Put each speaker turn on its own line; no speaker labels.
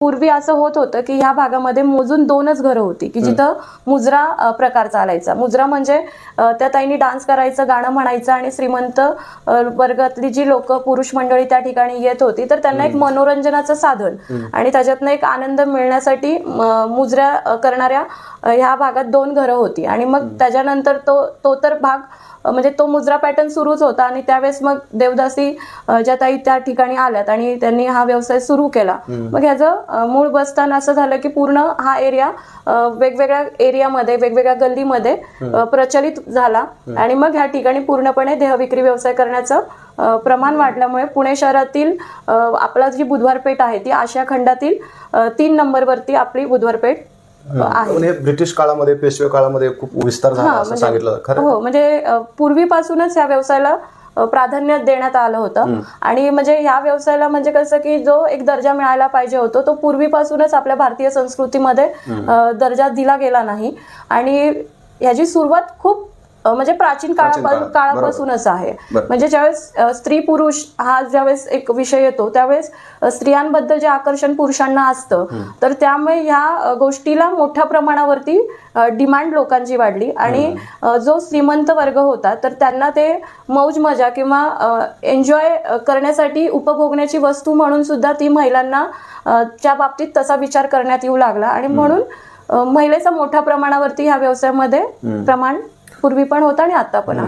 पूर्वी असं होत होतं की ह्या भागामध्ये मोजून 2च घरं होती की जिथं मुजरा प्रकार चालायचा. मुजरा म्हणजे त्या ताईंनी डान्स करायचं, गाणं म्हणायचं आणि श्रीमंत वर्गातली जी लोक पुरुष मंडळी त्या ठिकाणी येत होती तर त्यांना एक मनोरंजनाचं साधन आणि त्याच्यातनं एक आनंद मिळण्यासाठी मुजरा करणाऱ्या ह्या भागात 2 घरं होती. आणि मग त्याच्यानंतर तो तर भाग म्हणजे तो मुजरा पॅटर्न सुरूच होता आणि त्यावेळेस मग देवदासी ज्या ताई त्या ठिकाणी आल्यात आणि त्यांनी हा व्यवसाय सुरू केला. मग ह्याचं मूळ बसस्थान असं झालं की पूर्ण हा एरिया वेगवेगळ्या एरियामध्ये वेगवेगळ्या गल्लीमध्ये प्रचलित झाला आणि मग ह्या ठिकाणी पूर्णपणे देहविक्री व्यवसाय करण्याचं प्रमाण वाढल्यामुळे पुणे शहरातील आपला जी बुधवार पेठ आहे ती आशिया खंडातील 3 नंबरवरती आपली बुधवार पेठ आहे.
ब्रिटिश काळामध्ये, पेशवे काळामध्ये खूप विस्तार झाला असं सांगितलं खरं.
हो, म्हणजे पूर्वीपासूनच या व्यवसायाला प्राधान्य देण्यात आलं होतं आणि म्हणजे ह्या व्यवसायाला म्हणजे कसं की जो एक दर्जा मिळायला पाहिजे होतो तो पूर्वीपासूनच आपल्या भारतीय संस्कृतीमध्ये दर्जा दिला गेला नाही आणि ह्याची सुरुवात खूप म्हणजे प्राचीन काळापासूनच आहे. म्हणजे ज्यावेळेस स्त्री पुरुष हा ज्यावेळेस एक विषय येतो त्यावेळेस स्त्रियांबद्दल जे आकर्षण पुरुषांना असतं तर त्यामुळे ह्या गोष्टीला मोठ्या प्रमाणावरती डिमांड लोकांची वाढली आणि जो श्रीमंत वर्ग होता तर त्यांना ते मौज मजा किंवा एन्जॉय करण्यासाठी उपभोगण्याची वस्तू म्हणून सुद्धा ती महिलांना च्या बाबतीत तसा विचार करण्यात येऊ लागला आणि म्हणून महिलेचा मोठ्या प्रमाणावरती ह्या व्यवसायामध्ये प्रमाण पूर्वी पण होता आणि आता पण आहे.